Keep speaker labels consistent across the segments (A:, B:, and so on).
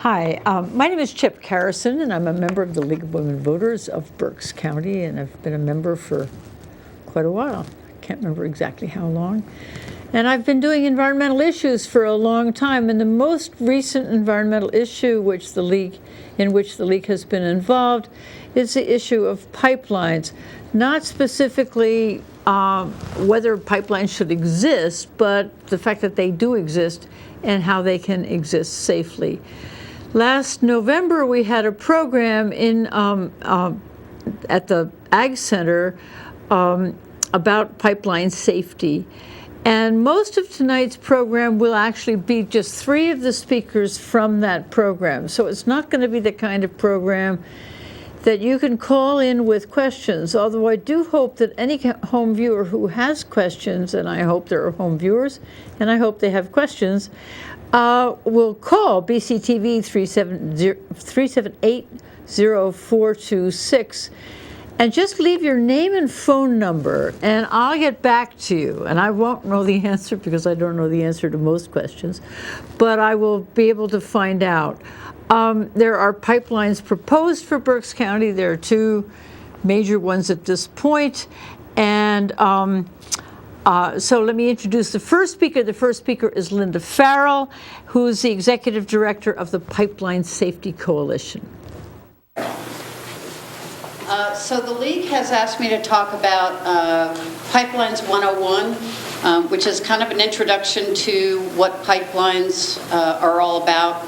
A: Hi, my name is Chip Carrison, and I'm a member of the League of Women Voters of Berks County, and I've been a member for quite a while. I can't remember exactly how long. And I've been doing environmental issues for a long time, and the most recent environmental issue in which the League has been involved is the issue of pipelines. Not specifically whether pipelines should exist, but the fact that they do exist and how they can exist safely. Last November, we had a program in at the Ag Center about pipeline safety. And most of tonight's program will actually be just 3 of the speakers from that program. So it's not going to be the kind of program that you can call in with questions, although I do hope that any home viewer who has questions, and I hope there are home viewers, and I hope they have questions, will call BCTV 378-0426 and just leave your name and phone number, and I'll get back to you. And I won't know the answer because I don't know the answer to most questions, but I will be able to find out. There are pipelines proposed for Berks County. There are 2 major ones at this point. And so let me introduce the first speaker. The first speaker is Linda Farrell, who is the Executive Director of the Pipeline Safety Coalition.
B: So the League has asked me to talk about Pipelines 101, which is kind of an introduction to what pipelines are all about,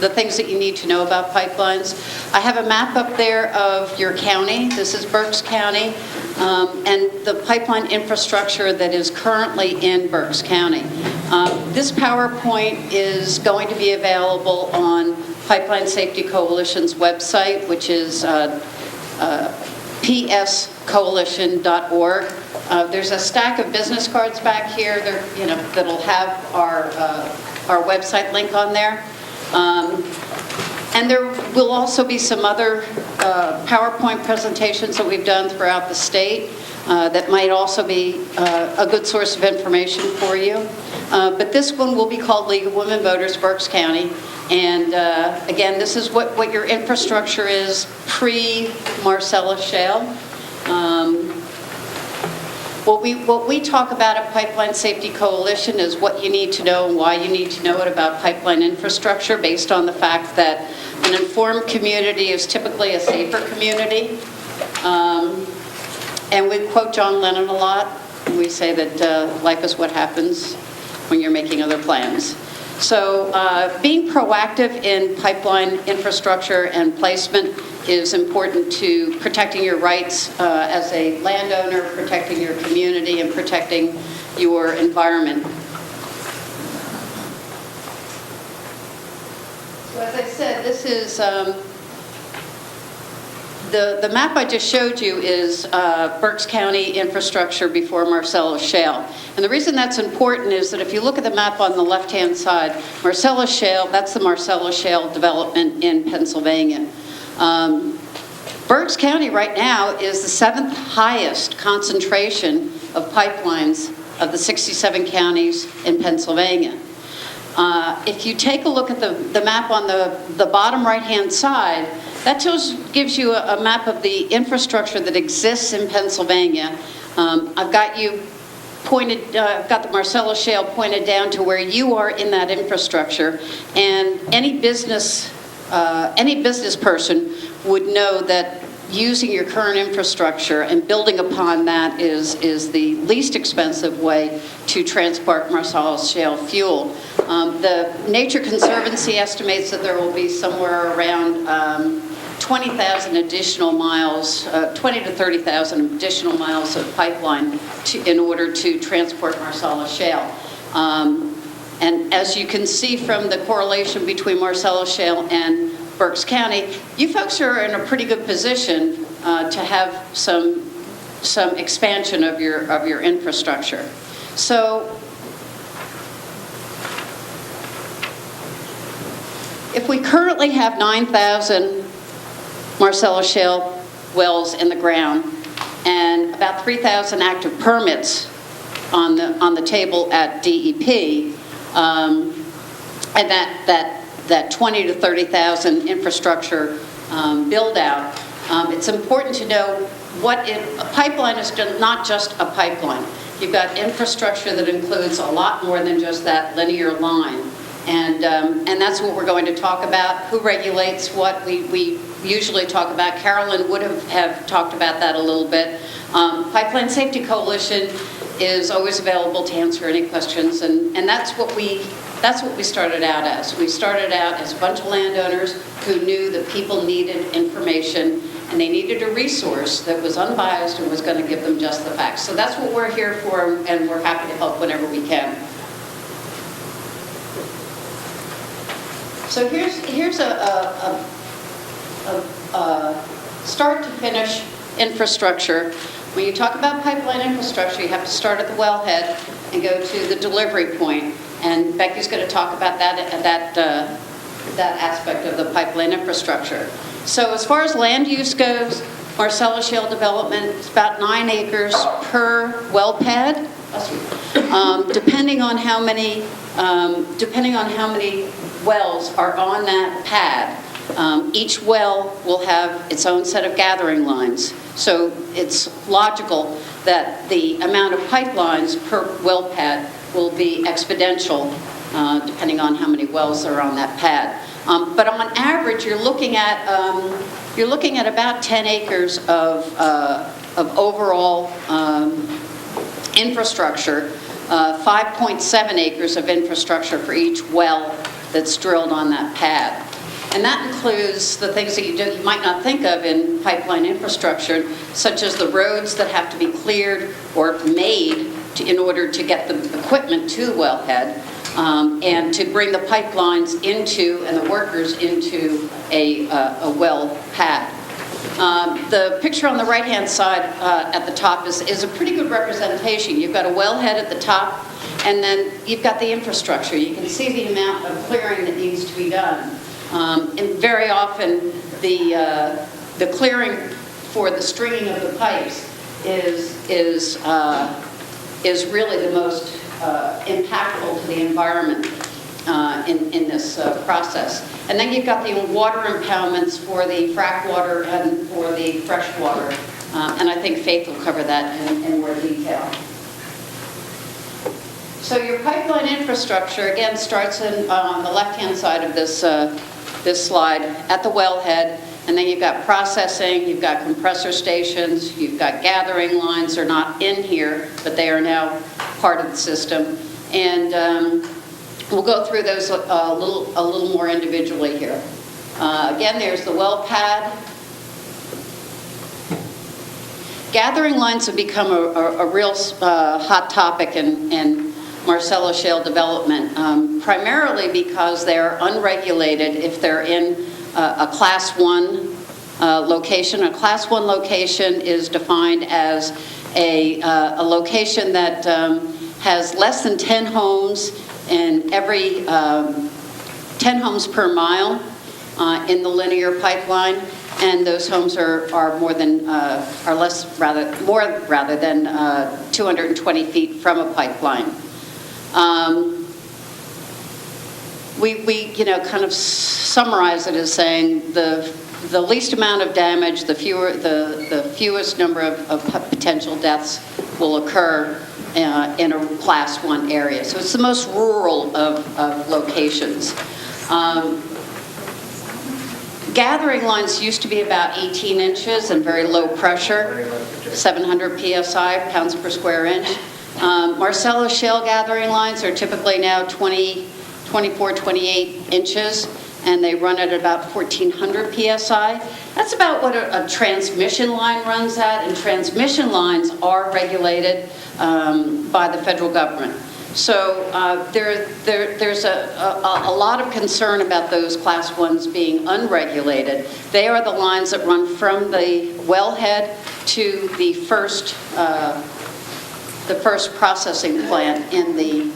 B: the things that you need to know about pipelines. I have a map up there of your county. This is Berks County, and the pipeline infrastructure that is currently in Berks County. This PowerPoint is going to be available on Pipeline Safety Coalition's website, which is pscoalition.org. There's a stack of business cards back here that'll have our website link on there. And there will also be some other PowerPoint presentations that we've done throughout the state that might also be a good source of information for you. But this one will be called League of Women Voters, Berks County. And again, this is what your infrastructure is pre-Marcellus Shale. What we talk about at Pipeline Safety Coalition is what you need to know and why you need to know it about pipeline infrastructure, based on the fact that an informed community is typically a safer community. And we quote John Lennon a lot. We say that life is what happens when you're making other plans. So being proactive in pipeline infrastructure and placement is important to protecting your rights as a landowner, protecting your community, and protecting your environment. So as I said, this is the map I just showed you is Berks County infrastructure before Marcellus Shale. And the reason that's important is that if you look at the map on the left-hand side, Marcellus Shale, that's the Marcellus Shale development in Pennsylvania. Berks County right now is the 7th highest concentration of pipelines of the 67 counties in Pennsylvania. If you take a look at the map on the bottom right-hand side, that gives you a map of the infrastructure that exists in Pennsylvania. I've got you pointed, got the Marcellus Shale pointed down to where you are in that infrastructure, and any business person would know that using your current infrastructure and building upon that is the least expensive way to transport Marcellus Shale fuel. The Nature Conservancy estimates that there will be somewhere around 20,000 additional miles, 20 to 30,000 additional miles of pipeline in order to transport Marcellus Shale. And as you can see from the correlation between Marcellus Shale and Berks County, you folks are in a pretty good position to have some expansion of your infrastructure. So if we currently have 9,000 Marcellus Shale wells in the ground and about 3,000 active permits on the table at DEP, and that that 20 to 30,000 infrastructure build out, it's important to know a pipeline is not just a pipeline. You've got infrastructure that includes a lot more than just that linear line. And that's what we're going to talk about. Who regulates what? We usually talk about. Carolyn would have talked about that a little bit. Pipeline Safety Coalition is always available to answer any questions, and that's what we started out as. We started out as a bunch of landowners who knew that people needed information, and they needed a resource that was unbiased and was going to give them just the facts. So that's what we're here for, and we're happy to help whenever we can. So here's a start to finish infrastructure. When you talk about pipeline infrastructure, you have to start at the wellhead and go to the delivery point. And Becky's going to talk about that aspect of the pipeline infrastructure. So as far as land use goes, Marcellus Shale development is about 9 acres per well pad. Depending on how many wells are on that pad, each well will have its own set of gathering lines. So it's logical that the amount of pipelines per well pad will be exponential, depending on how many wells are on that pad. But on average, you're looking at about 10 acres of overall infrastructure, 5.7 acres of infrastructure for each well that's drilled on that pad. And that includes the things that you might not think of in pipeline infrastructure, such as the roads that have to be cleared or made in order to get the equipment to the wellhead, and to bring the pipelines into and the workers into a well pad. The picture on the right-hand side at the top is a pretty good representation. You've got a wellhead at the top, and then you've got the infrastructure. You can see the amount of clearing that needs to be done. And very often, the clearing for the stringing of the pipes is really the most impactful to the environment in this process. And then you've got the water impoundments for the frack water and for the fresh water. And I think Faith will cover that in more detail. So your pipeline infrastructure, again, starts on the left-hand side of this slide at the wellhead. And then you've got processing, you've got compressor stations, you've got gathering lines. They're not in here, but they are now part of the system. And we'll go through those a little more individually here. Again, there's the well pad. Gathering lines have become a real hot topic in Marcellus Shale development, primarily because they're unregulated if they're in a Class 1 location. A Class 1 location is defined as a location that has less than 10 homes in every 10 homes per mile in the linear pipeline, and those homes are more than rather than 220 feet from a pipeline. We kind of summarize it as saying the least amount of damage, the fewest number of potential deaths will occur in a Class 1 area. So it's the most rural of locations. Gathering lines used to be about 18 inches and very low pressure, 700 psi, pounds per square inch. Marcellus Shale gathering lines are typically now 24, 28 inches, and they run at about 1,400 psi. That's about what a transmission line runs at, and transmission lines are regulated by the federal government. So there's a lot of concern about those Class 1s being unregulated. They are the lines that run from the wellhead to the first processing plant in the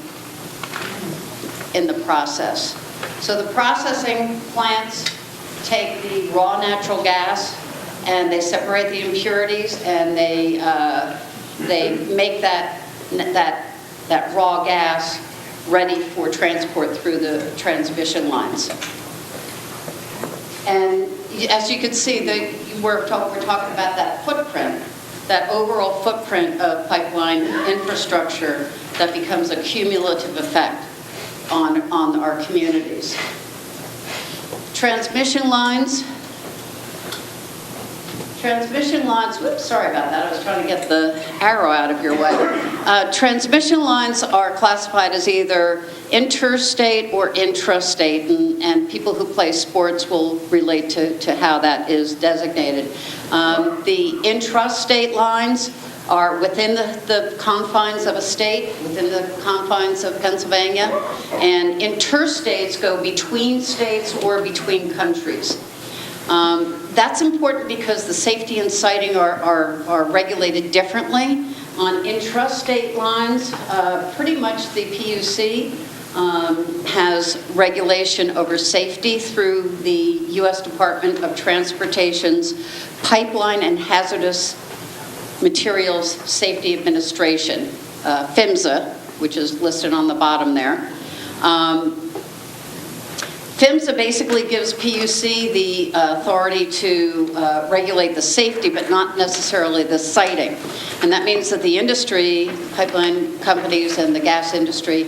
B: process. So the processing plants take the raw natural gas and they separate the impurities, and they make that raw gas ready for transport through the transmission lines. And as you can see, we're talking about that footprint, that overall footprint of pipeline infrastructure that becomes a cumulative effect on our communities. Transmission lines, whoops, sorry about that. I was trying to get the arrow out of your way. Transmission lines are classified as either interstate or intrastate, and people who play sports will relate to how that is designated. The intrastate lines are within the confines of a state, within the confines of Pennsylvania, and interstates go between states or between countries. That's important because the safety and siting are regulated differently. On intrastate lines, pretty much the PUC has regulation over safety through the U.S. Department of Transportation's Pipeline and Hazardous Materials Safety Administration, PHMSA, which is listed on the bottom there. PHMSA basically gives PUC the authority to regulate the safety, but not necessarily the siting. And that means that the industry, pipeline companies and the gas industry,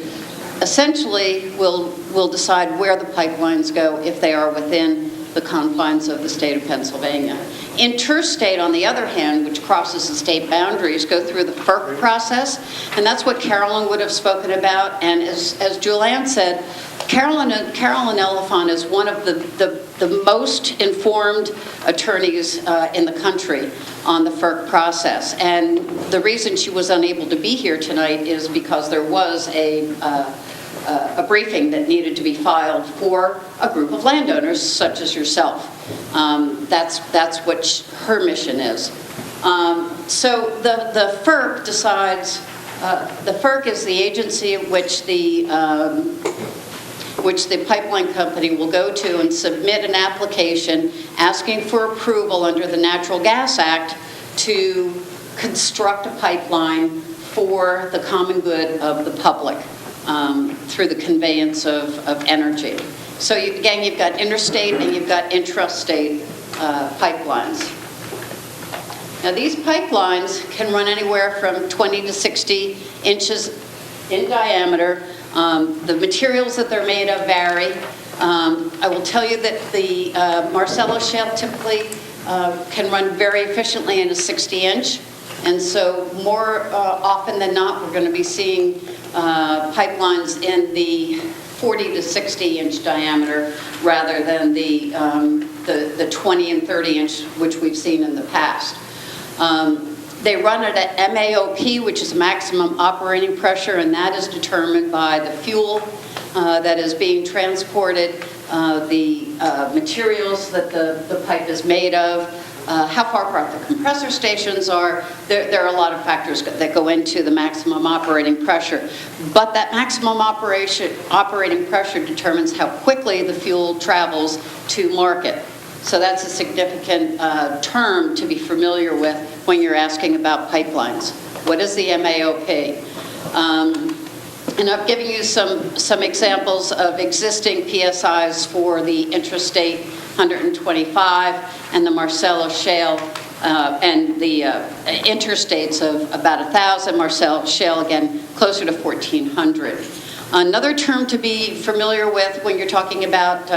B: essentially will decide where the pipelines go if they are within the confines of the state of Pennsylvania. Interstate, on the other hand, which crosses the state boundaries, go through the FERC process, and that's what Carolyn would have spoken about. And as Julianne said, Carolyn Elefant is one of the most informed attorneys in the country on the FERC process. And the reason she was unable to be here tonight is because there was a briefing that needed to be filed for a group of landowners such as yourself. That's what her mission is. So the FERC decides, the FERC is the agency which the pipeline company will go to and submit an application asking for approval under the Natural Gas Act to construct a pipeline for the common good of the public through the conveyance of energy. So again, you've got interstate and you've got intrastate pipelines. Now these pipelines can run anywhere from 20 to 60 inches in diameter. The materials that they're made of vary. I will tell you that the Marcellus Shale typically can run very efficiently in a 60-inch. And so more often than not, we're going to be seeing pipelines in the 40 to 60-inch diameter rather than the 20 and 30-inch, which we've seen in the past. They run at an MAOP, which is maximum operating pressure, and that is determined by the fuel that is being transported, the materials that the pipe is made of, how far apart the compressor stations are. There are a lot of factors that go into the maximum operating pressure. But that maximum operating pressure determines how quickly the fuel travels to market. So that's a significant term to be familiar with when you're asking about pipelines. What is the MAOP? And I've given you some examples of existing PSIs for the intrastate 125 and the Marcellus Shale and the interstates of about 1,000, Marcellus Shale again closer to 1,400. Another term to be familiar with when you're talking about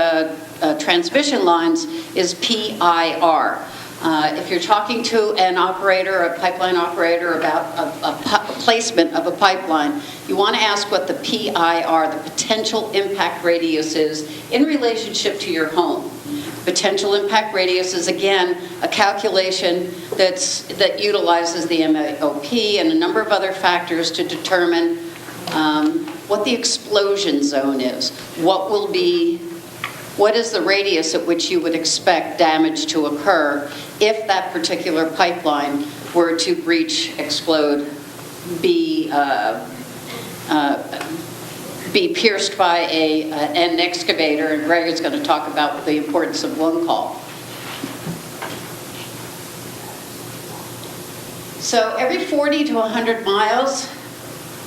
B: transmission lines is PIR. If you're talking to an operator, a pipeline operator, about a placement of a pipeline, you want to ask what the PIR, the potential impact radius, is in relationship to your home. Potential impact radius is, again, a calculation that utilizes the MAOP and a number of other factors to determine what the explosion zone is. What is the radius at which you would expect damage to occur if that particular pipeline were to breach, explode, be pierced by an excavator, and Greg is going to talk about the importance of one call. So every 40 to 100 miles,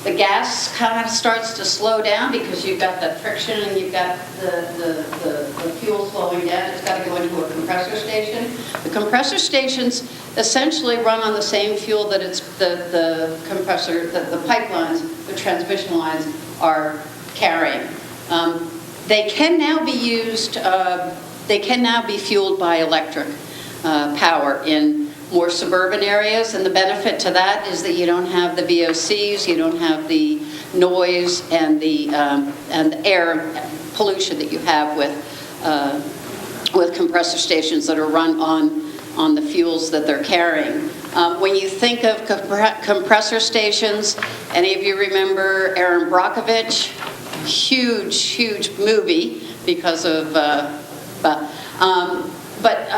B: The gas kind of starts to slow down because you've got that friction and you've got the fuel slowing down. It's got to go into a compressor station. The compressor stations essentially run on the same fuel that the compressor, the pipelines, the transmission lines are carrying. They can now be used, they can now be fueled by electric power in more suburban areas, and the benefit to that is that you don't have the VOCs, you don't have the noise and the air pollution that you have with compressor stations that are run on the fuels that they're carrying. When you think of compressor stations, any of you remember Erin Brockovich? Huge movie because of, but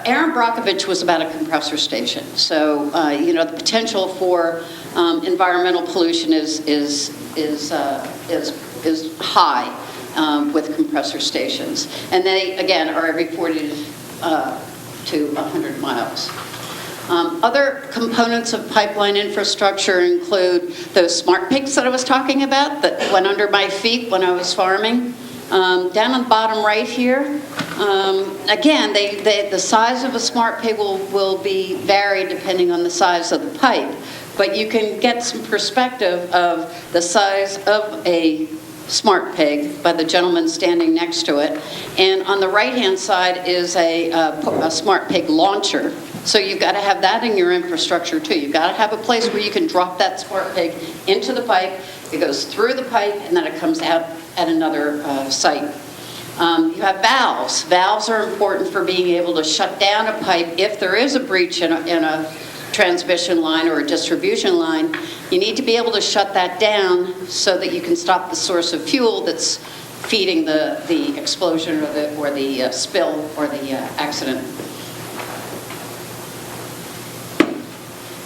B: Erin Brockovich was about a compressor station. So, the potential for environmental pollution is high with compressor stations. And they, again, are every 40 to 100 miles. Other components of pipeline infrastructure include those smart pigs that I was talking about that went under my feet when I was farming. Down on the bottom right here, again, the size of a smart pig will be varied depending on the size of the pipe, but you can get some perspective of the size of a smart pig by the gentleman standing next to it. And on the right-hand side is a smart pig launcher. So you've got to have that in your infrastructure too. You've got to have a place where you can drop that smart pig into the pipe. It goes through the pipe and then it comes out at another site. You have valves. Valves are important for being able to shut down a pipe if there is a breach in a transmission line or a distribution line. You need to be able to shut that down so that you can stop the source of fuel that's feeding the explosion or the spill or the accident.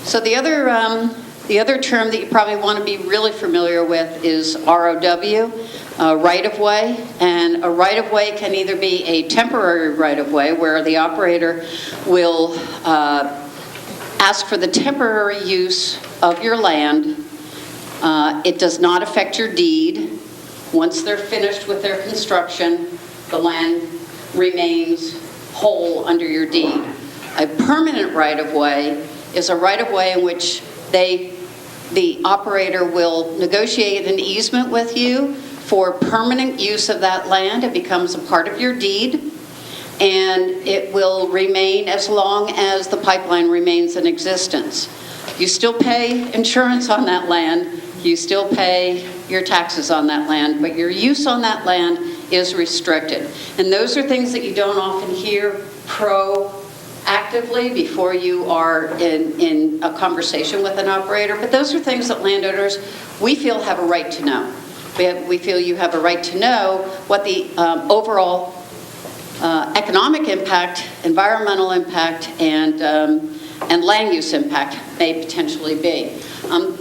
B: So the other term that you probably want to be really familiar with is ROW, right-of-way. And a right-of-way can either be a temporary right-of-way where the operator will ask for the temporary use of your land. It does not affect your deed. Once they're finished with their construction, the land remains whole under your deed. A permanent right-of-way is a right-of-way in which the operator will negotiate an easement with you for permanent use of that land. It becomes a part of your deed, and it will remain as long as the pipeline remains in existence. You still pay insurance on that land, you still pay your taxes on that land, but your use on that land is restricted. And those are things that you don't often hear proactively before you are in a conversation with an operator, but those are things that landowners, we feel, have a right to know. We feel you have a right to know what the overall economic impact, environmental impact, and land use impact may potentially be.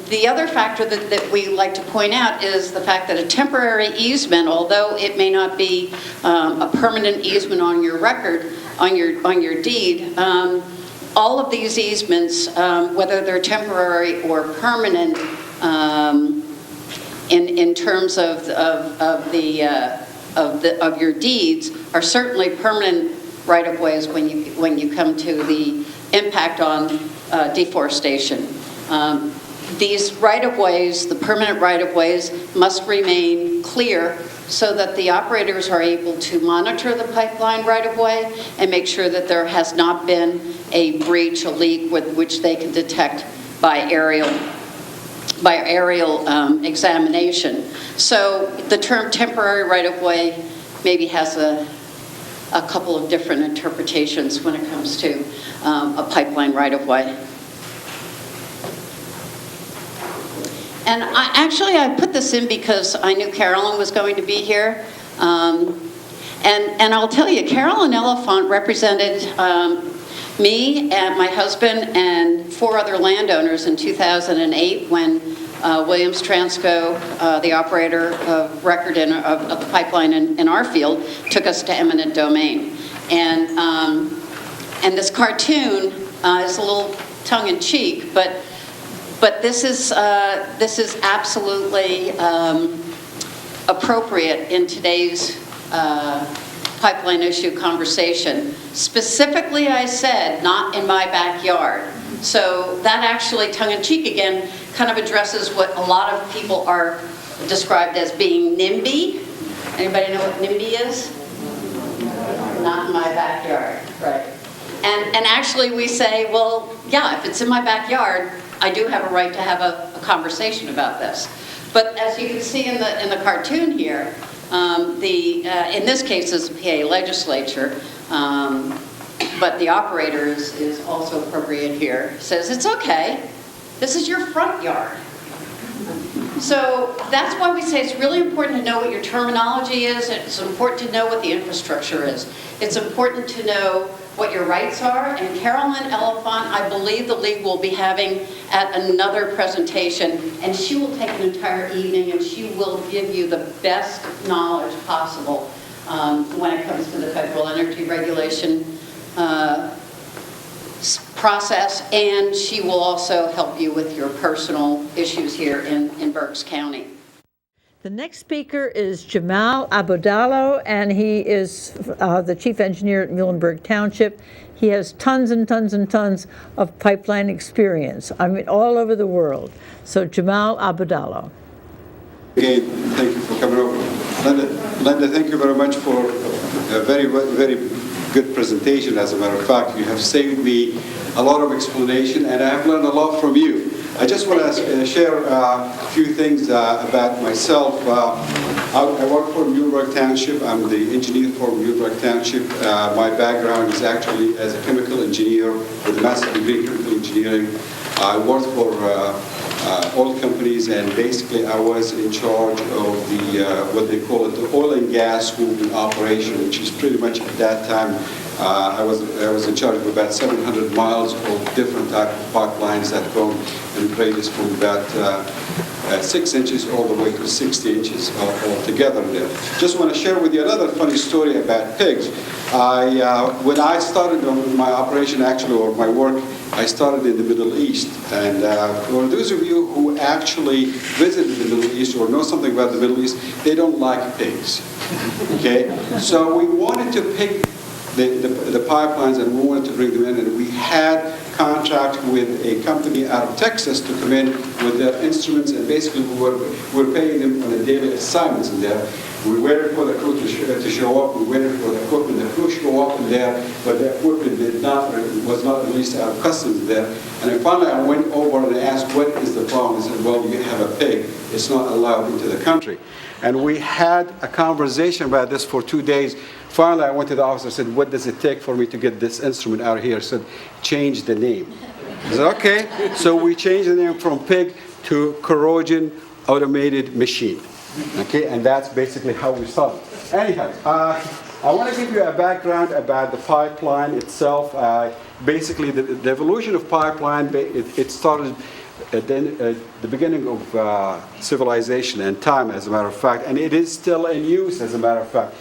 B: The other factor that we like to point out is the fact that a temporary easement, although it may not be a permanent easement on your record, on your deed, all of these easements, whether they're temporary or permanent, in terms of your deeds, are certainly permanent right-of-ways when you come to the impact on deforestation. These right-of-ways, the permanent right-of-ways, must remain clear so that the operators are able to monitor the pipeline right-of-way and make sure that there has not been a breach, a leak, which they can detect by aerial examination. So the term temporary right-of-way maybe has a couple of different interpretations when it comes to a pipeline right-of-way. And I put this in because I knew Carolyn was going to be here. And I'll tell you, Carolyn Elefant represented me and my husband and 4 other landowners in 2008 when Williams Transco, the operator of record of the pipeline in our field, took us to eminent domain. And this cartoon is a little tongue-in-cheek, but But this is absolutely appropriate in today's pipeline issue conversation. Specifically, I said, not in my backyard. So that actually, tongue-in-cheek again, kind of addresses what a lot of people are described as being NIMBY. Anybody know what NIMBY is? Not in my backyard, right. And actually we say, well, yeah, if it's in my backyard, I do have a right to have a conversation about this. But as you can see in the cartoon here, in this case is the PA legislature, but the operator is also appropriate here, says it's okay, this is your front yard. So that's why we say it's really important to know what your terminology is. It's important to know what the infrastructure is. It's important to know what your rights are. And Carolyn Elephant, I believe the league will be having at another presentation, and she will take an entire evening and she will give you the best knowledge possible when it comes to the federal energy regulation process, and she will also help you with your personal issues here in Berks County.
A: The next speaker is Jamal Abudalo, and he is the chief engineer at Muhlenberg Township. He has tons and tons and tons of pipeline experience, I mean, all over the world. So Jamal Abudalo.
C: Again, thank you for coming over. Linda, thank you very much for a very, very good presentation. As a matter of fact, you have saved me a lot of explanation, and I have learned a lot from you. I just want to share a few things about myself. I work for Muhlenberg Township. I'm the engineer for Muhlenberg Township. My background is actually as a chemical engineer with a master's degree in chemical engineering. I worked for oil companies, and basically I was in charge of the what they call it, the oil and gas movement operation, which is pretty much at that time I was in charge of about 700 miles of different type of pipelines that go and radius from about 6 inches all the way to 60 inches altogether there. Just want to share with you another funny story about pigs. When I started on my operation, actually, or my work, I started in the Middle East. And for those of you who actually visited the Middle East or know something about the Middle East, they don't like pigs. Okay? So we wanted to pick the pipelines, and we wanted to bring them in, and we had contract with a company out of Texas to come in with their instruments, and basically we were paying them on a daily assignments in there. We waited for the crew to show up. We waited for the equipment. The crew show up in there, but the equipment was not released out of customs there. And then finally, I went over and asked, "What is the problem?" They said, "Well, you have a pig. It's not allowed into the country." And we had a conversation about this for 2 days. Finally, I went to the office and said, "What does it take for me to get this instrument out of here?" He said, "Change the name." I said, "Okay." So we changed the name from pig to corrosion automated machine. Okay, and that's basically how we started. Anyhow, I want to give you a background about the pipeline itself. Basically, the evolution of pipeline, it started at the beginning of civilization and time, as a matter of fact, and it is still in use, as a matter of fact.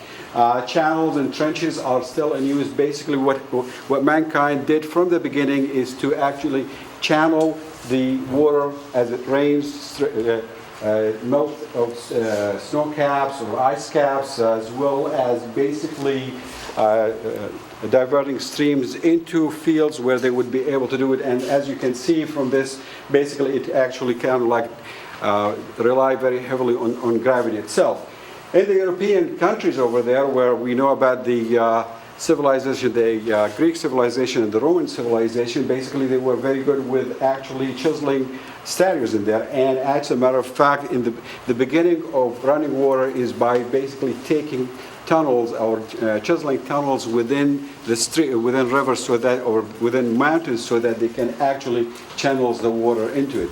C: Channels and trenches are still in use. Basically, what mankind did from the beginning is to actually channel the water as it rains, melt of snow caps or ice caps, as well as basically diverting streams into fields where they would be able to do it. And as you can see from this, basically it actually kind of like rely very heavily on gravity itself. In the European countries over there, where we know about the civilization, the Greek civilization and the Roman civilization, basically they were very good with actually chiseling statues in there. And as a matter of fact, in the beginning of running water is by basically taking tunnels or chiseling tunnels within the street, within rivers, so that, or within mountains, so that they can actually channel the water into it.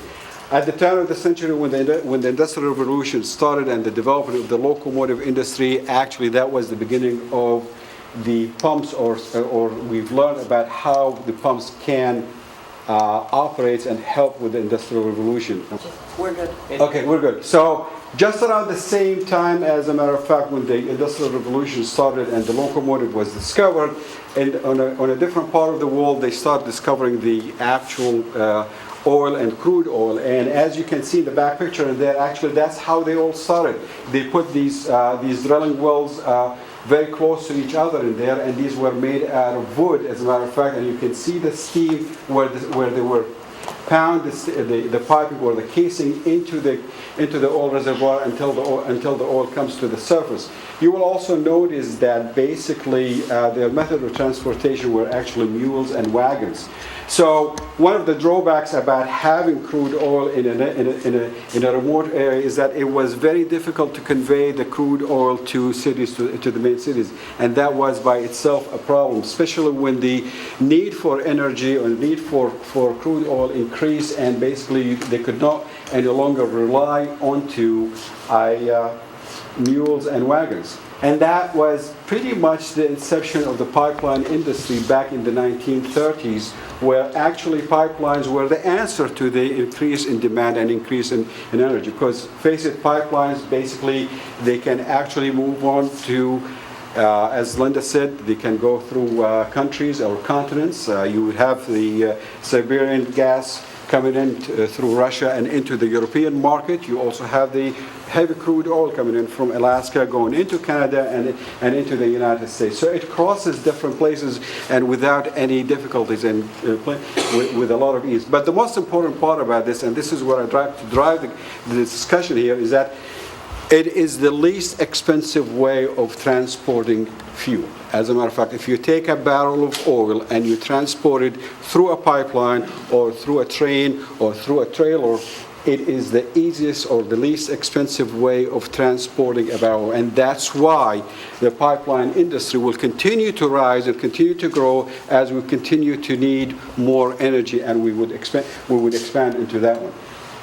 C: At the turn of the century, when the Industrial Revolution started and the development of the locomotive industry, actually that was the beginning of the pumps, or we've learned about how the pumps can operate and help with the Industrial Revolution.
B: We're good.
C: Okay, we're good. So just around the same time, as a matter of fact, when the Industrial Revolution started and the locomotive was discovered, and on a different part of the world, they started discovering the actual oil and crude oil. And as you can see in the back picture in there, actually that's how they all started. They put these drilling wells very close to each other in there, and these were made out of wood, as a matter of fact, and you can see the steam where they were pound the piping or the casing into the oil reservoir until the oil comes to the surface. You will also notice that basically their method of transportation were actually mules and wagons. So one of the drawbacks about having crude oil in a remote area is that it was very difficult to convey the crude oil to cities, to the main cities, and that was by itself a problem, especially when the need for energy or need for crude oil increased, and basically they could not any longer rely onto mules and wagons. And that was pretty much the inception of the pipeline industry back in the 1930s, where actually pipelines were the answer to the increase in demand and increase in energy. Because face it, pipelines basically, they can actually move on to, as Linda said, they can go through countries or continents. You would have the Siberian gas coming in through Russia and into the European market. You also have the heavy crude oil coming in from Alaska, going into Canada and into the United States. So it crosses different places and without any difficulties and with a lot of ease. But the most important part about this, and this is what I drive the discussion here, is that it is the least expensive way of transporting fuel. As a matter of fact, if you take a barrel of oil and you transport it through a pipeline or through a train or through a trailer, it is the easiest or the least expensive way of transporting a barrel. And that's why the pipeline industry will continue to rise and continue to grow as we continue to need more energy, and we would expand into that one.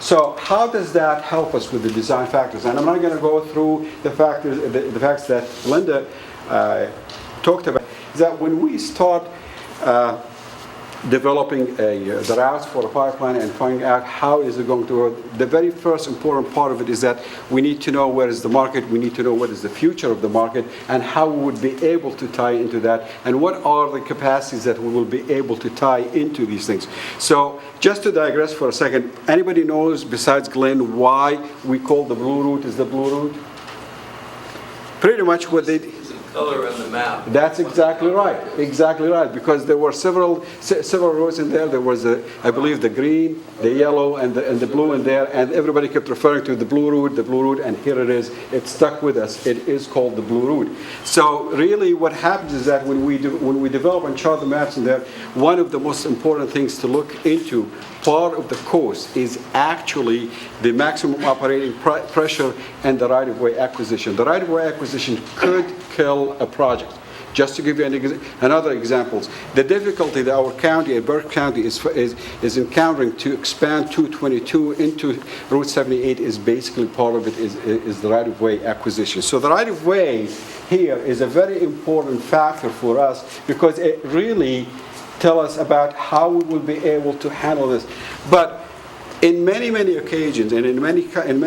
C: So how does that help us with the design factors? And I'm not going to go through the factors, the facts that Linda talked about. Is that when we start developing the routes for a pipeline and finding out how is it going to work, the very first important part of it is that we need to know where is the market, we need to know what is the future of the market, and how we would be able to tie into that, and what are the capacities that we will be able to tie into these things. So just to digress for a second, anybody knows besides Glenn why we call the Blue Route is the Blue Route? Pretty much what they...
D: color on the map.
C: That's exactly right. Exactly right. Because there were several roads in there. There was, I believe, the green, the yellow, and the blue in there, and everybody kept referring to the Blue Route, and here it is. It stuck with us. It is called the Blue Route. So really, what happens is that when we develop and chart the maps in there, one of the most important things to look into, part of the cost, is actually the maximum operating pressure and the right-of-way acquisition. The right-of-way acquisition could kill a project. Just to give you another examples, the difficulty that our county, Burke County, is encountering to expand 222 into Route 78 is basically part of it is the right-of-way acquisition. So the right-of-way here is a very important factor for us because it really tells us about how we will be able to handle this. But in many occasions and in many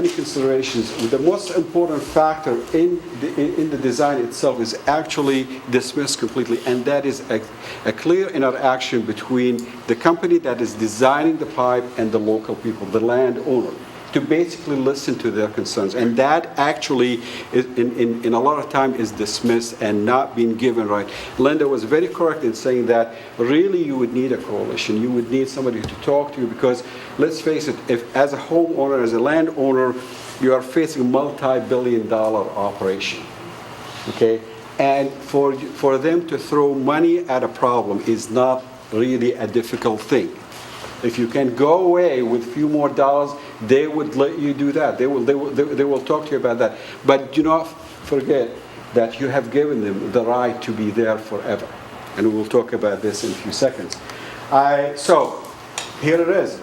C: considerations, the most important factor in the design itself is actually dismissed completely, and that is a clear interaction between the company that is designing the pipe and the local people, the landowner, to basically listen to their concerns. And that actually, is, in a lot of time, is dismissed and not being given right. Linda was very correct in saying that really you would need a coalition. You would need somebody to talk to you because, let's face it, if as a homeowner, as a landowner, you are facing a multi-billion-dollar operation, okay? And for them to throw money at a problem is not really a difficult thing. If you can go away with a few more dollars, they would let you do that. They will talk to you about that. But do not forget that you have given them the right to be there forever. And we will talk about this in a few seconds. So here it is.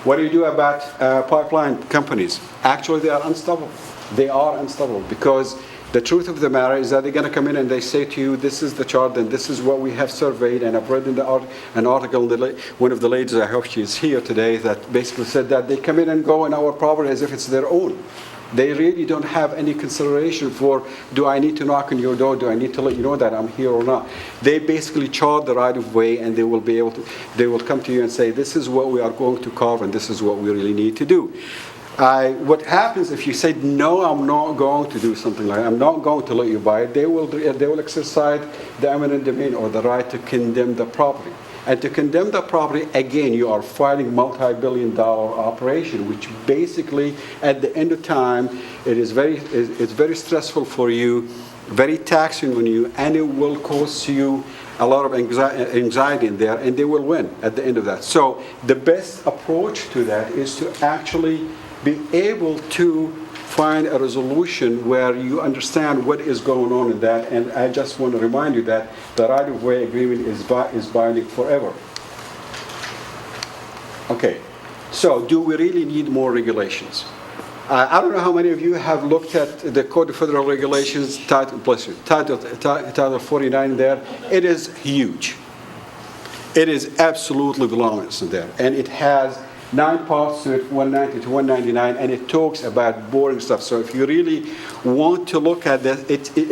C: What do you do about pipeline companies? Actually, they are unstoppable. They are unstoppable because the truth of the matter is that they're going to come in and they say to you, this is the chart and this is what we have surveyed. And I've read in an article, one of the ladies, I hope she's here today, that basically said that they come in and go on our property as if it's their own. They really don't have any consideration for, do I need to knock on your door? Do I need to let you know that I'm here or not? They basically chart the right of way, and they will be able to, they will come to you and say, this is what we are going to carve, and this is what we really need to do. What happens if you say, no, I'm not going to do something like that, I'm not going to let you buy it, they will exercise the eminent domain or the right to condemn the property. And to condemn the property, again, you are fighting multi-billion-dollar operation, which basically, at the end of time, it's very stressful for you, very taxing on you, and it will cost you a lot of anxiety in there, and they will win at the end of that. So the best approach to that is to actually be able to find a resolution where you understand what is going on in that. And I just want to remind you that the right-of-way agreement is binding forever. Okay, so do we really need more regulations? I don't know how many of you have looked at the Code of Federal Regulations, Title 49 there. It is huge. It is absolutely voluminous in there. And it has 9 parts to it, 190 to 199, and it talks about boring stuff. So if you really want to look at that,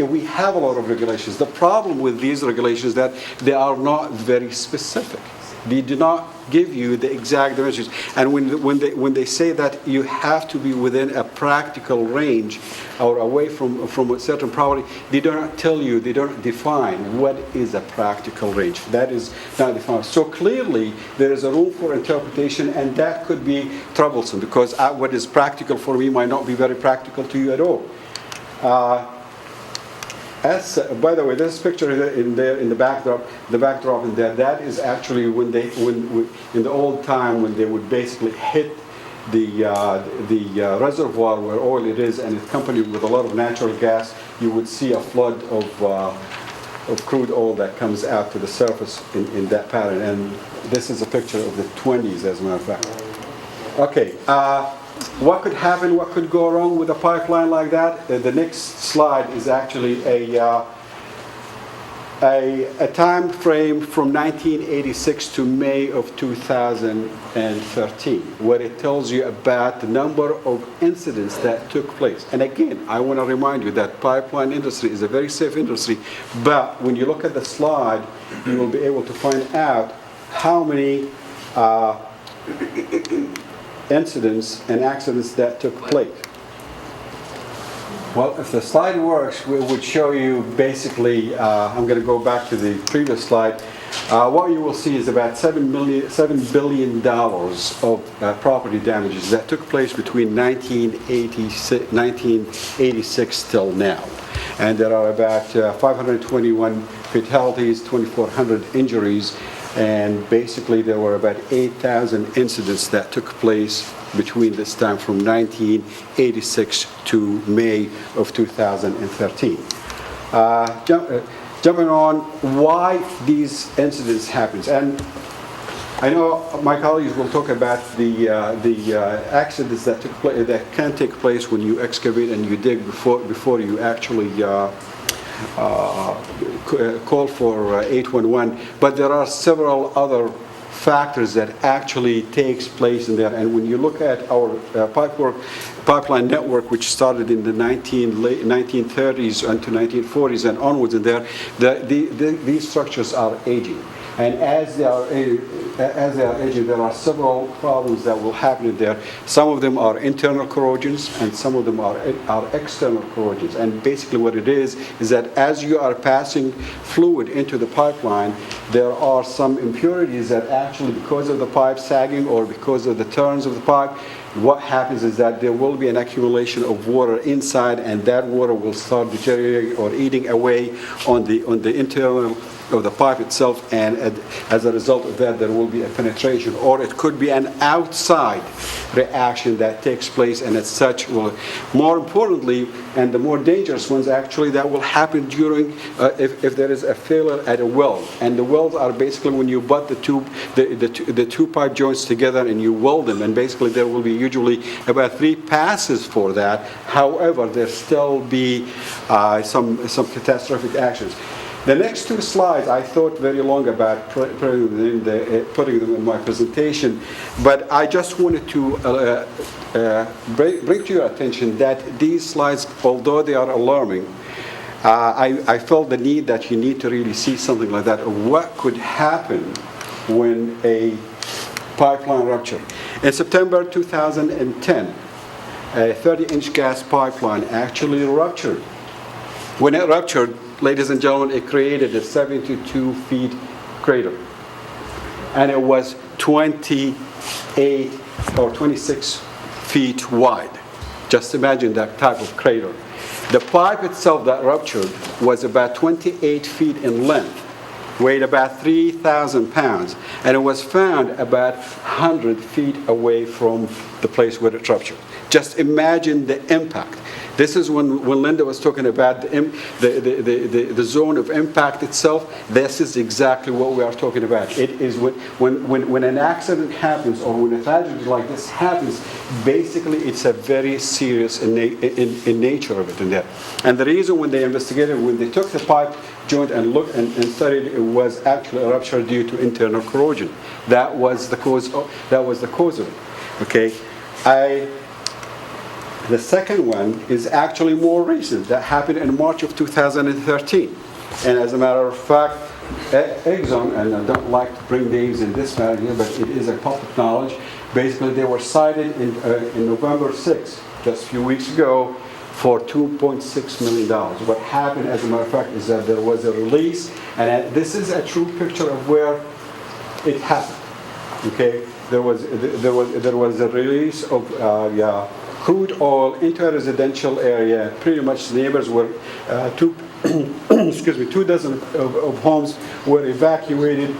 C: we have a lot of regulations. The problem with these regulations is that they are not very specific. They do not give you the exact dimensions. And when they say that you have to be within a practical range or away from a certain property, they do not tell you, they don't define what is a practical range. That is not defined. So clearly there is a room for interpretation, and that could be troublesome because what is practical for me might not be very practical to you at all. By the way, this picture in the backdrop in there, that is actually when in the old time when they would basically hit the reservoir where oil it is, and it's accompanied with a lot of natural gas, you would see a flood of crude oil that comes out to the surface in that pattern. And this is a picture of the 20s, as a matter of fact. Okay. What could happen, what could go wrong with a pipeline like that? The next slide is actually a time frame from 1986 to May of 2013, where it tells you about the number of incidents that took place. And again, I want to remind you that pipeline industry is a very safe industry, but when you look at the slide, you will be able to find out how many incidents and accidents that took place. Well, if the slide works, we would show you basically, I'm going to go back to the previous slide. What you will see is about $7 billion of property damages that took place between 1986 till now. And there are about 521 fatalities, 2,400 injuries, and basically there were about 8,000 incidents that took place between this time from 1986 to May of 2013. Jumping on why these incidents happen. And I know my colleagues will talk about the accidents that took place, that can take place when you excavate and you dig before you actually call for 811, but there are several other factors that actually takes place in there. And when you look at our pipeline network, which started in the late 1930s into 1940s and onwards in there, these structures are aging. And as they are aging, there are several problems that will happen in there. Some of them are internal corrosions, and some of them are external corrosions. And basically what it is that as you are passing fluid into the pipeline, there are some impurities that actually, because of the pipe sagging or because of the turns of the pipe, what happens is that there will be an accumulation of water inside, and that water will start deteriorating or eating away on the internal of the pipe itself, and as a result of that there will be a penetration, or it could be an outside reaction that takes place, and as such will, more importantly, and the more dangerous ones actually, that will happen during if there is a failure at a well. And the wells are basically when you butt the two pipe joints together and you weld them, and basically there will be usually about 3 passes for that. However, there still be some catastrophic actions. The next two slides, I thought very long about putting them in my presentation, but I just wanted to bring to your attention that these slides, although they are alarming, I felt the need that you need to really see something like that, of what could happen when a pipeline rupture. In September 2010, a 30-inch gas pipeline actually ruptured. When it ruptured, ladies and gentlemen, it created a 72-feet crater. And it was 28 or 26 feet wide. Just imagine that type of crater. The pipe itself that ruptured was about 28 feet in length, weighed about 3,000 pounds, and it was found about 100 feet away from the place where it ruptured. Just imagine the impact. This is when Linda was talking about the zone of impact itself. This is exactly what we are talking about. It is when an accident happens or when a tragedy like this happens, basically it's a very serious in nature of it in there. And the reason when they investigated, when they took the pipe joint and looked and studied, it was actually a rupture due to internal corrosion. That was the cause of it. Okay. The second one is actually more recent. That happened in March of 2013. And as a matter of fact, Exxon, and I don't like to bring names in this matter here, but it is a public knowledge. Basically, they were cited in November 6th, just a few weeks ago, for $2.6 million. What happened, as a matter of fact, is that there was a release, and this is a true picture of where it happened. Okay, there was a release of crude oil into a residential area. Pretty much the neighbors were, two dozen of homes were evacuated.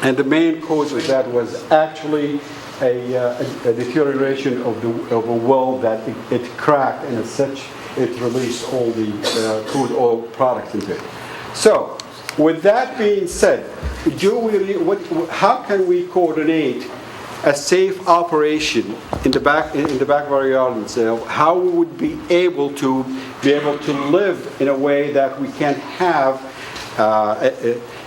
C: And the main cause of that was actually a deterioration of a well that it cracked, and as such, it released all the crude oil products into it. So, with that being said, how can we coordinate a safe operation in the back of our yard and say how we would be able to live in a way that we can have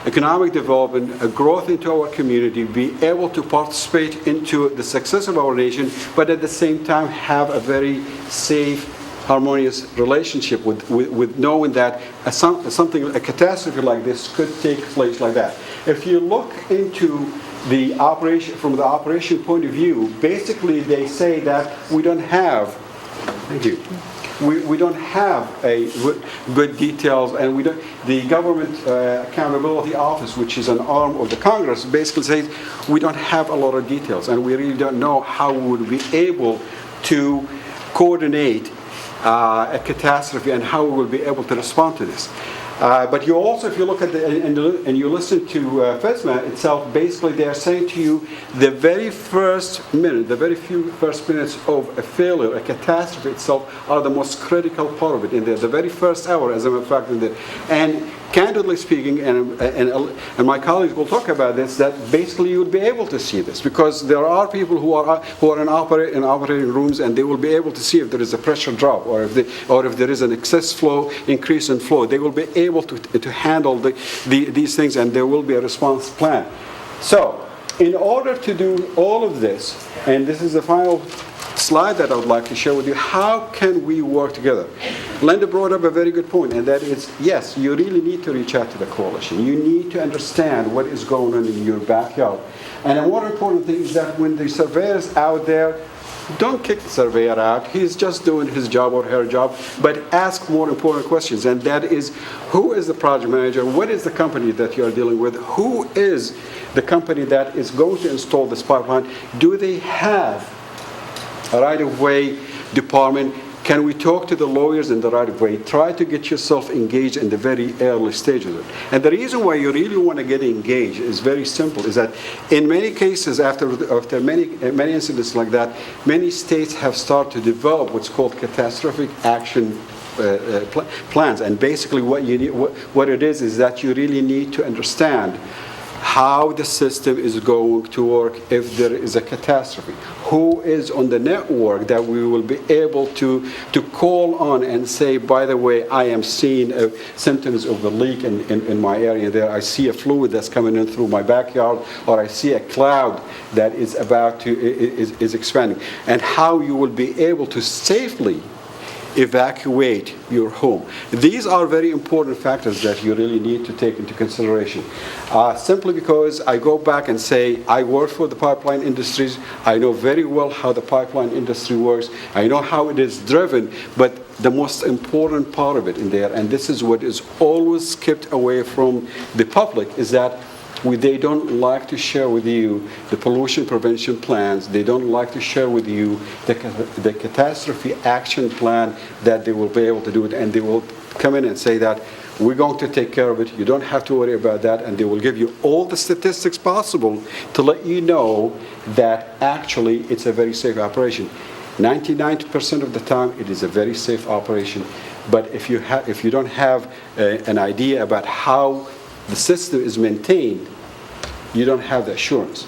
C: economic development, a growth into our community, be able to participate into the success of our nation, but at the same time have a very safe, harmonious relationship with knowing that a catastrophe like this could take place like that. If you look into the operation, from the operation point of view, basically they say that we don't have, thank you, we don't have a good details, and we don't, the Government Accountability Office, which is an arm of the Congress, basically says we don't have a lot of details, and we really don't know how we would be able to coordinate a catastrophe and how we will be able to respond to this. But you also, if you look at and you listen to FESMA itself, basically they are saying to you the very first few minutes of a failure, a catastrophe itself, are the most critical part of it in there. The very first hour, as a matter of fact, in there. And candidly speaking, and my colleagues will talk about this, that basically you would be able to see this, because there are people who are in operating rooms, and they will be able to see if there is a pressure drop or if there is an excess flow, increase in flow. They will be able to handle these things, and there will be a response plan. So, in order to do all of this, and this is the final slide that I would like to share with you, how can we work together? Linda brought up a very good point, and that is, yes, you really need to reach out to the coalition. You need to understand what is going on in your backyard. And a more important thing is that when the surveyor is out there, don't kick the surveyor out. He's just doing his job or her job, but ask more important questions, and that is, who is the project manager? What is the company that you are dealing with? Who is the company that is going to install this pipeline? Do they have a right-of-way department? Can we talk to the lawyers in the right-of-way? Try to get yourself engaged in the very early stage of it. And the reason why you really want to get engaged is very simple, is that in many cases, after many incidents like that, many states have started to develop what's called catastrophic action plans. And basically what it is that you really need to understand how the system is going to work if there is a catastrophe, who is on the network that we will be able to call on and say, by the way, I am seeing symptoms of a leak in my area there. I see a fluid that's coming in through my backyard, or I see a cloud that is about to, is expanding. And how you will be able to safely evacuate your home. These are very important factors that you really need to take into consideration. Simply because I go back and say, I work for the pipeline industries, I know very well how the pipeline industry works, I know how it is driven, but the most important part of it in there, and this is what is always kept away from the public, is that they don't like to share with you the pollution prevention plans. They don't like to share with you the catastrophe action plan that they will be able to do it. And they will come in and say that we're going to take care of it. You don't have to worry about that. And they will give you all the statistics possible to let you know that actually it's a very safe operation. 99% of the time, it is a very safe operation. But if you don't have an idea about how the system is maintained, you don't have the assurance.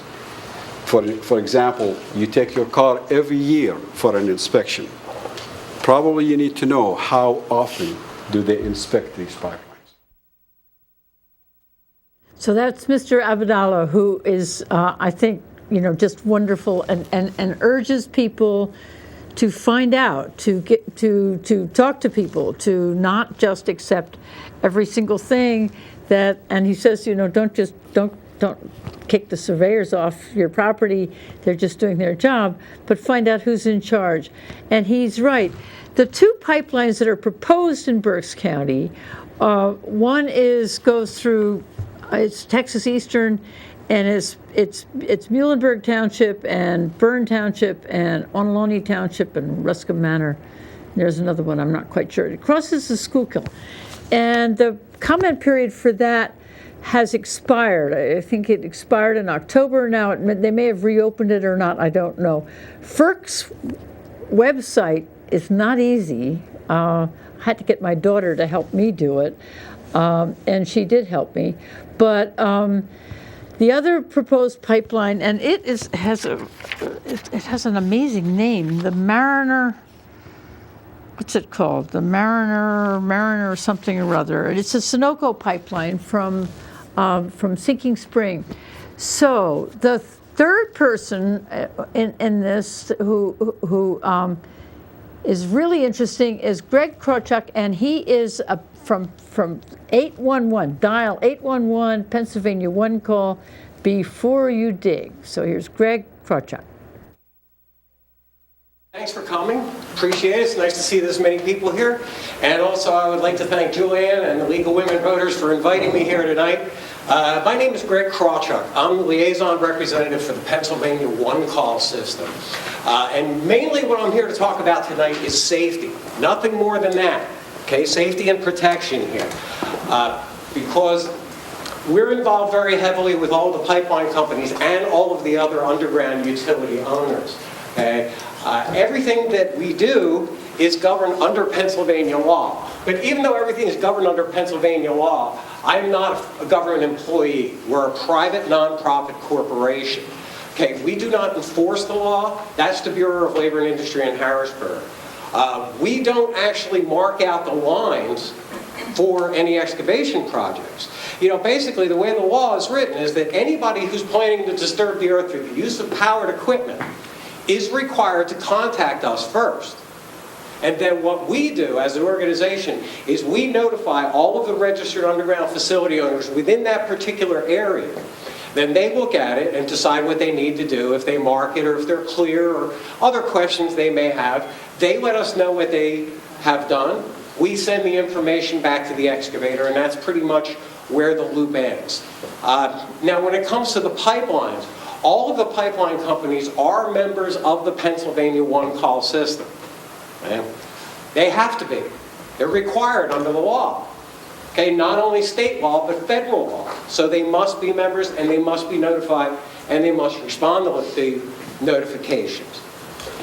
C: For example, you take your car every year for an inspection. Probably you need to know how often do they inspect these pipelines.
A: So that's Mr. Abdallah, who is, I think, just wonderful, and urges people to find out, to get to talk to people, to not just accept every single thing that. And he says, don't kick the surveyors off your property. They're just doing their job, but find out who's in charge. And he's right. The two pipelines that are proposed in Berks County, one goes through, it's Texas Eastern, and it's Muhlenberg Township and Bern Township and Onoloni Township and Ruscombe Manor. There's another one, I'm not quite sure. It crosses the Schuylkill. And the comment period for that has expired. I think it expired in October. Now, they may have reopened it or not, I don't know. FERC's website is not easy. I had to get my daughter to help me do it, and she did help me. But the other proposed pipeline, and it has an amazing name, the Mariner. What's it called? The Mariner something or other. It's a Sunoco pipeline from Sinking Spring. So the third person in this who is really interesting is Greg Krawchuk, and he is from 811. Dial 811 Pennsylvania one call before you dig. So here's Greg Krawchuk.
D: Thanks for coming. Appreciate it. It's nice to see this many people here. And also, I would like to thank Julianne and the League of Women Voters for inviting me here tonight. My name is Greg Krawchuk. I'm the liaison representative for the Pennsylvania One Call system. And mainly what I'm here to talk about tonight is safety. Nothing more than that. Okay, safety and protection here. Because we're involved very heavily with all the pipeline companies and all of the other underground utility owners. Okay? Everything that we do is governed under Pennsylvania law. But even though everything is governed under Pennsylvania law, I'm not a government employee. We're a private nonprofit corporation. Okay, we do not enforce the law. That's the Bureau of Labor and Industry in Harrisburg. We don't actually mark out the lines for any excavation projects. Basically the way the law is written is that anybody who's planning to disturb the earth through the use of powered equipment is required to contact us first. And then what we do as an organization is we notify all of the registered underground facility owners within that particular area. Then they look at it and decide what they need to do, if they mark it or if they're clear or other questions they may have. They let us know what they have done. We send the information back to the excavator, and that's pretty much where the loop ends. Now when it comes to the pipelines, all of the pipeline companies are members of the Pennsylvania One Call system. Okay? They have to be. They're required under the law. Okay, not only state law, but federal law. So they must be members, and they must be notified, and they must respond to the notifications.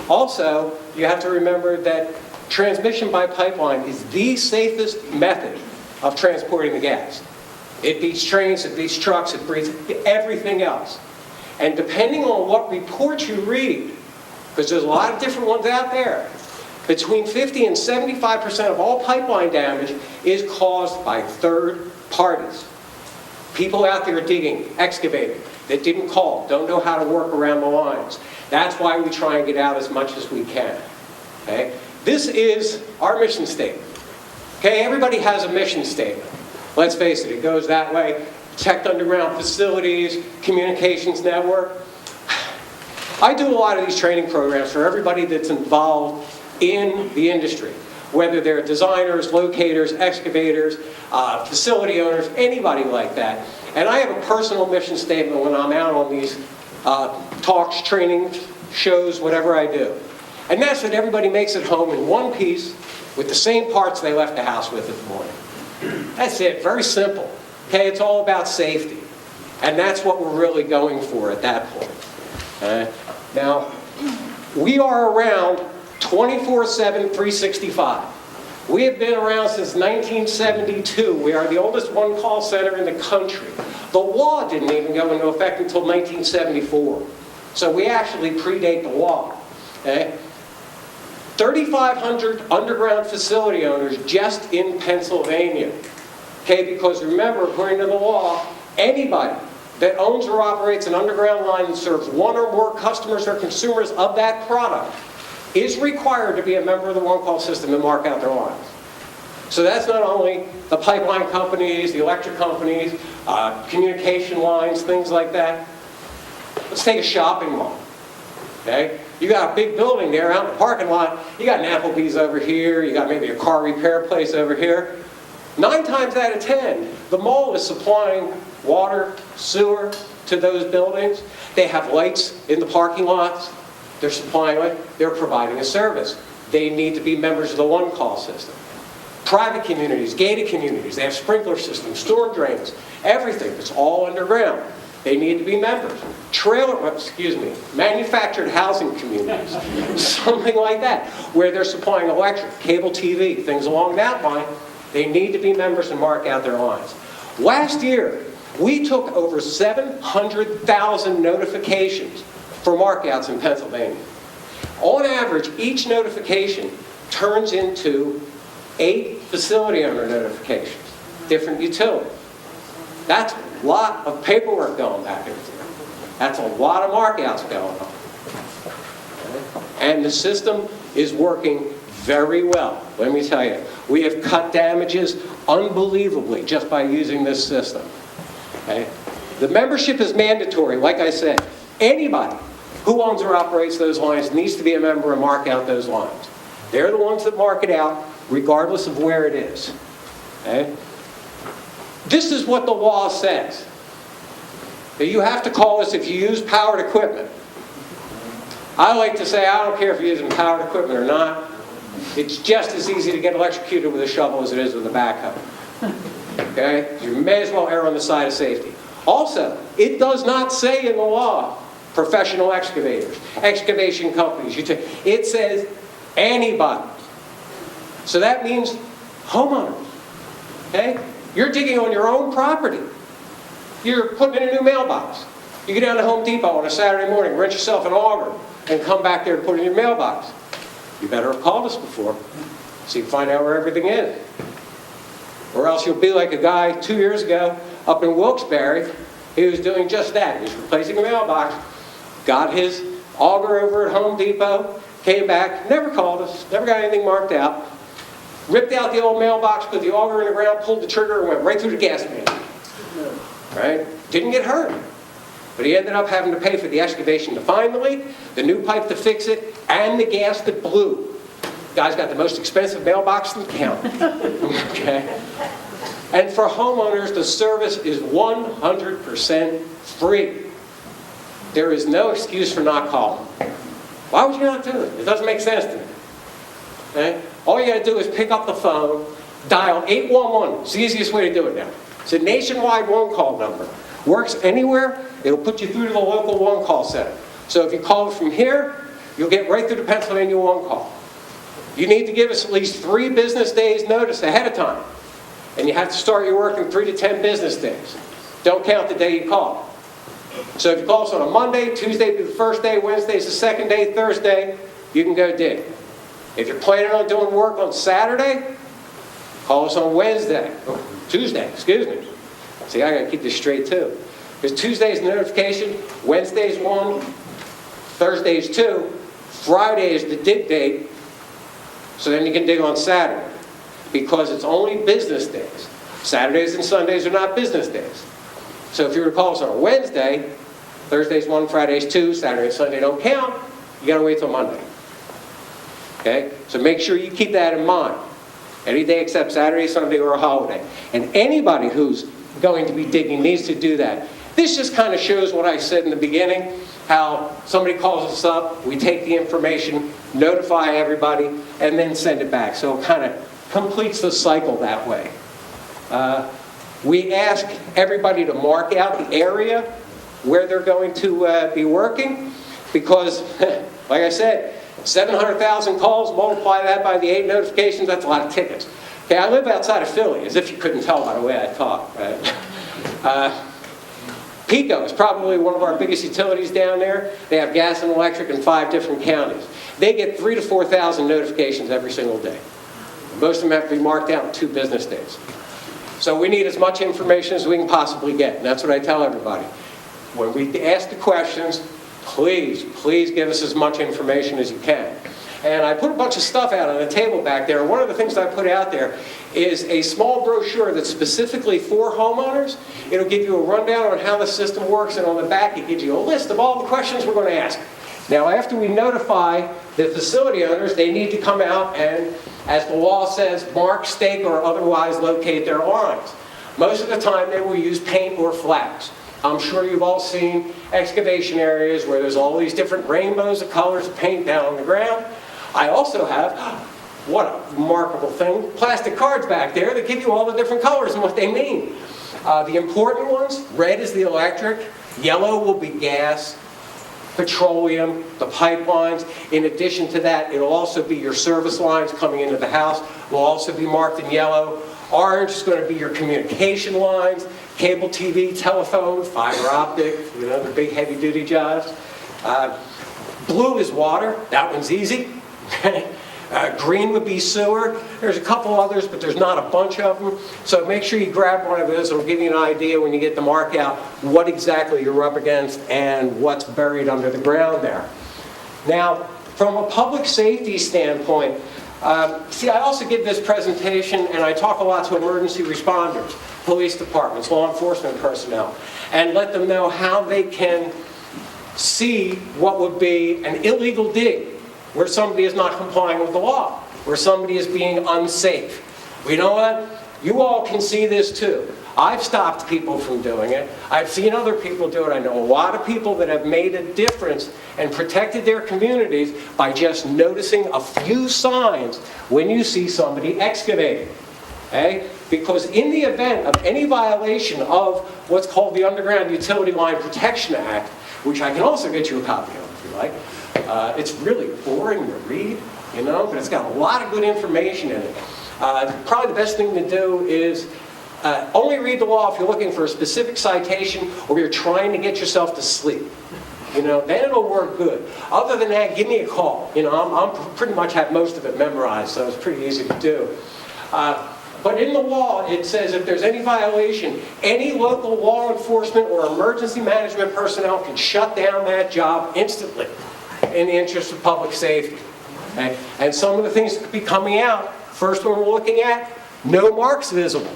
D: Also, you have to remember that transmission by pipeline is the safest method of transporting the gas. It beats trains, it beats trucks, it beats everything else. And depending on what report you read, because there's a lot of different ones out there, between 50 and 75% of all pipeline damage is caused by third parties. People out there digging, excavating, that didn't call, don't know how to work around the lines. That's why we try and get out as much as we can. Okay? This is our mission statement. Okay, everybody has a mission statement. Let's face it, it goes that way. Protect underground facilities, communications network. I do a lot of these training programs for everybody that's involved in the industry, whether they're designers, locators, excavators, facility owners, anybody like that. And I have a personal mission statement when I'm out on these talks, training, shows, whatever I do. And that's that everybody makes it home in one piece with the same parts they left the house with in the morning. That's it, very simple. Okay, it's all about safety. And that's what we're really going for at that point. Now, we are around 24/7, 365. We have been around since 1972. We are the oldest one-call center in the country. The law didn't even go into effect until 1974. So we actually predate the law. Okay? 3,500 underground facility owners just in Pennsylvania. Okay, because remember, according to the law, anybody that owns or operates an underground line and serves one or more customers or consumers of that product is required to be a member of the one-call system and mark out their lines. So that's not only the pipeline companies, the electric companies, communication lines, things like that. Let's take a shopping mall. Okay? You got a big building there out in the parking lot. You got an Applebee's over here. You got maybe a car repair place over here. 9 times out of 10, the mall is supplying water, sewer to those buildings. They have lights in the parking lots. They're supplying it. They're providing a service. They need to be members of the one-call system. Private communities, gated communities, they have sprinkler systems, storm drains, everything. It's all underground. They need to be members. Manufactured housing communities, something like that, where they're supplying electric, cable TV, things along that line. They need to be members and mark out their lines. Last year, we took over 700,000 notifications for markouts in Pennsylvania. On average, each notification turns into 8 facility owner notifications, different utilities. That's a lot of paperwork going back and forth. That's a lot of markouts going on. And the system is working very well. Let me tell you, we have cut damages unbelievably just by using this system. Okay? The membership is mandatory, like I said. Anybody who owns or operates those lines needs to be a member and mark out those lines. They're the ones that mark it out, regardless of where it is. Okay? This is what the law says. That you have to call us if you use powered equipment. I like to say, I don't care if you're using powered equipment or not. It's just as easy to get electrocuted with a shovel as it is with a backhoe. Okay? You may as well err on the side of safety. Also, it does not say in the law, professional excavators, excavation companies. It says anybody. So that means homeowners. Okay? You're digging on your own property. You're putting in a new mailbox. You go down to Home Depot on a Saturday morning, rent yourself an auger, and come back there to put in your mailbox. You better have called us before so you can find out where everything is. Or else you'll be like a guy 2 years ago up in Wilkes-Barre. He was doing just that. He was replacing a mailbox, got his auger over at Home Depot, came back, never called us, never got anything marked out, ripped out the old mailbox, put the auger in the ground, pulled the trigger, and went right through the gas main. Right? Didn't get hurt. But he ended up having to pay for the excavation to find the leak, the new pipe to fix it, and the gas that blew. The guy's got the most expensive mailbox in the county. Okay? And for homeowners, the service is 100% free. There is no excuse for not calling. Why would you not do it? It doesn't make sense to me. Okay? All you got to do is pick up the phone, dial 811. It's the easiest way to do it now. It's a nationwide one-call number. Works anywhere. It'll put you through to the local one-call center. So if you call from here, you'll get right through to Pennsylvania one-call. You need to give us at least 3 business days notice ahead of time. And you have to start your work in 3 to 10 business days. Don't count the day you call. So if you call us on a Monday, Tuesday be the first day, Wednesday is the second day, Thursday, you can go dig. If you're planning on doing work on Saturday, call us on Tuesday, excuse me. See, I gotta keep this straight too. Because Tuesday's the notification, Wednesday's 1, Thursday's 2, Friday is the dig date, so then you can dig on Saturday. Because it's only business days. Saturdays and Sundays are not business days. So if you were to call us on a Wednesday, Thursday's 1, Friday's 2, Saturday and Sunday don't count, you gotta wait till Monday. Okay? So make sure you keep that in mind. Any day except Saturday, Sunday, or a holiday. And anybody who's going to be digging needs to do that. This just kind of shows what I said in the beginning, how somebody calls us up, we take the information, notify everybody, and then send it back. So it kind of completes the cycle that way. We ask everybody to mark out the area where they're going to be working because, like I said, 700,000 calls, multiply that by the 8 notifications, that's a lot of tickets. Okay, I live outside of Philly, as if you couldn't tell by the way I talk. Right? PECO is probably one of our biggest utilities down there. They have gas and electric in 5 different counties. They get 3,000 to 4,000 notifications every single day. Most of them have to be marked out in 2 business days. So we need as much information as we can possibly get, and that's what I tell everybody. When we ask the questions, please give us as much information as you can. And I put a bunch of stuff out on the table back there. One of the things I put out there is a small brochure that's specifically for homeowners. It'll give you a rundown on how the system works, and on the back it gives you a list of all the questions we're going to ask. Now, after we notify the facility owners, they need to come out and, as the law says, mark, stake, or otherwise locate their lines. Most of the time they will use paint or flags. I'm sure you've all seen excavation areas where there's all these different rainbows of colors of paint down on the ground. I also have, what a remarkable thing, plastic cards back there that give you all the different colors and what they mean. The important ones, red is the electric, yellow will be gas, petroleum, the pipelines. In addition to that, it'll also be your service lines coming into the house, will also be marked in yellow. Orange is going to be your communication lines, cable TV, telephone, fiber optic, you know, the big heavy duty jobs. Blue is water, that one's easy. Green would be sewer. There's a couple others, but there's not a bunch of them. So make sure you grab one of those. It'll give you an idea when you get the mark out what exactly you're up against and what's buried under the ground there. Now, from a public safety standpoint, see, I also give this presentation and I talk a lot to emergency responders, police departments, law enforcement personnel, and let them know how they can see what would be an illegal dig, where somebody is not complying with the law, where somebody is being unsafe. Well, you know what? You all can see this too. I've stopped people from doing it. I've seen other people do it. I know a lot of people that have made a difference and protected their communities by just noticing a few signs when you see somebody excavating. Okay? Because in the event of any violation of what's called the Underground Utility Line Protection Act, which I can also get you a copy of if you like, it's really boring to read, you know, but it's got a lot of good information in it. Probably the best thing to do is only read the law if you're looking for a specific citation or you're trying to get yourself to sleep. You know, then it'll work good. Other than that, give me a call. You know, I'm pretty much have most of it memorized, so it's pretty easy to do. But in the law, it says if there's any violation, any local law enforcement or emergency management personnel can shut down that job instantly in the interest of public safety. Okay? And some of the things that could be coming out, first one we're looking at, no marks visible.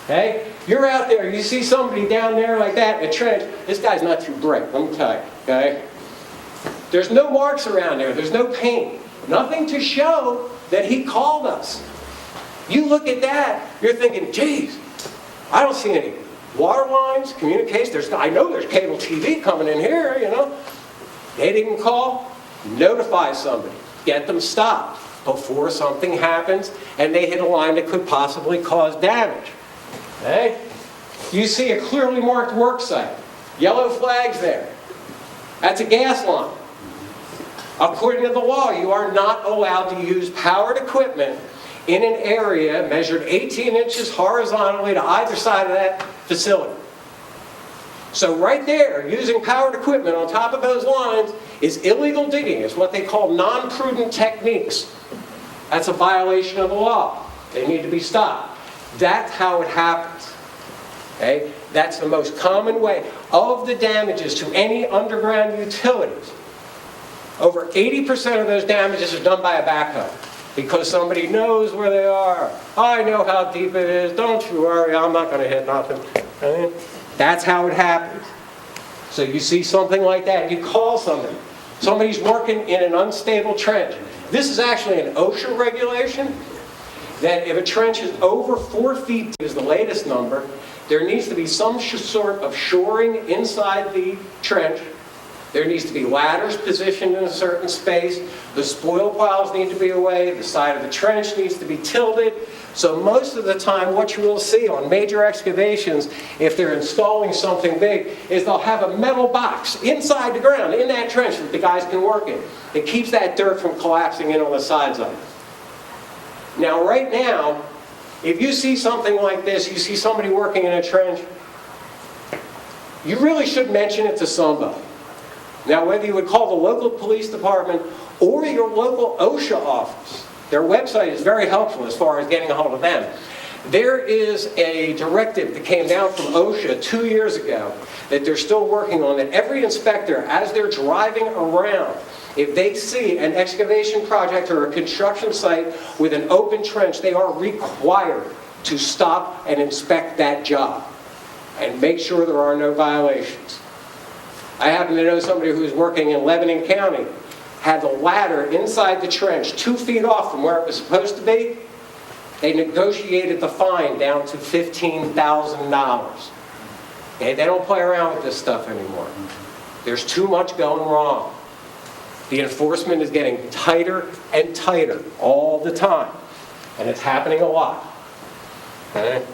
D: Okay? You're out there, you see somebody down there like that in a trench, this guy's not too bright, let me tell you. Okay? There's no marks around there, there's no paint. Nothing to show that he called us. You look at that, you're thinking, geez, I don't see any water lines, communications. I know there's cable TV coming in here, you know. They didn't call, notify somebody, get them stopped before something happens and they hit a line that could possibly cause damage. Okay? You see a clearly marked work site, yellow flags there. That's a gas line. According to the law, you are not allowed to use powered equipment in an area measured 18 inches horizontally to either side of that facility. So right there, using powered equipment on top of those lines is illegal digging. It's what they call non-prudent techniques. That's a violation of the law. They need to be stopped. That's how it happens. Okay? That's the most common way. Of the damages to any underground utilities, over 80% of those damages are done by a backhoe because somebody knows where they are. I know how deep it is. Don't you worry, I'm not going to hit nothing. Okay? That's how it happens. So you see something like that, you call somebody. Somebody's working in an unstable trench. This is actually an OSHA regulation that if a trench is over 4 feet, is the latest number, there needs to be some sort of shoring inside the trench. There needs to be ladders positioned in a certain space. The spoil piles need to be away. The side of the trench needs to be tilted. So most of the time, what you will see on major excavations, if they're installing something big, is they'll have a metal box inside the ground, in that trench that the guys can work in. It keeps that dirt from collapsing in on the sides of it. Now, right now, if you see something like this, you see somebody working in a trench, you really should mention it to somebody. Now, whether you would call the local police department or your local OSHA office, their website is very helpful as far as getting a hold of them. There is a directive that came down from OSHA 2 years ago that they're still working on, that every inspector, as they're driving around, if they see an excavation project or a construction site with an open trench, they are required to stop and inspect that job and make sure there are no violations. I happen to know somebody who's working in Lebanon County, had the ladder inside the trench 2 feet off from where it was supposed to be. They negotiated the fine down to $15,000. Okay, they don't play around with this stuff anymore. There's too much going wrong. The enforcement is getting tighter and tighter all the time, and it's happening a lot. Okay?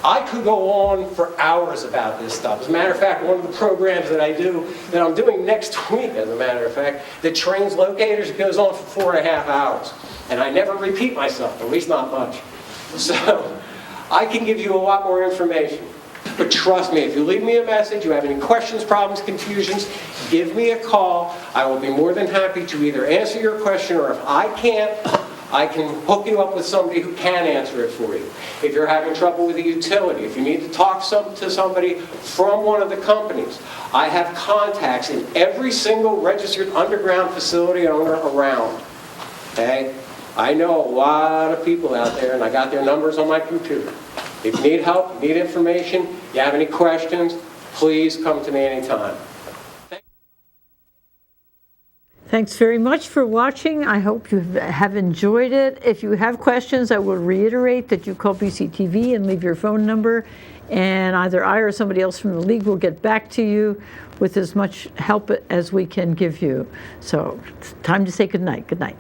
D: I could go on for hours about this stuff. As a matter of fact, one of the programs that I do, that I'm doing next week, as a matter of fact, that trains locators, goes on for 4.5 hours. And I never repeat myself, at least not much. So I can give you a lot more information. But trust me, if you leave me a message, you have any questions, problems, confusions, give me a call. I will be more than happy to either answer your question, or if I can't, I can hook you up with somebody who can answer it for you. If you're having trouble with a utility, if you need to talk to somebody from one of the companies, I have contacts in every single registered underground facility owner around. Okay? I know a lot of people out there, and I got their numbers on my computer. If you need help, you need information, you have any questions, please come to me anytime.
A: Thanks very much for watching. I hope you have enjoyed it. If you have questions, I will reiterate that you call BCTV and leave your phone number, and either I or somebody else from the league will get back to you with as much help as we can give you. So it's time to say good night. Good night.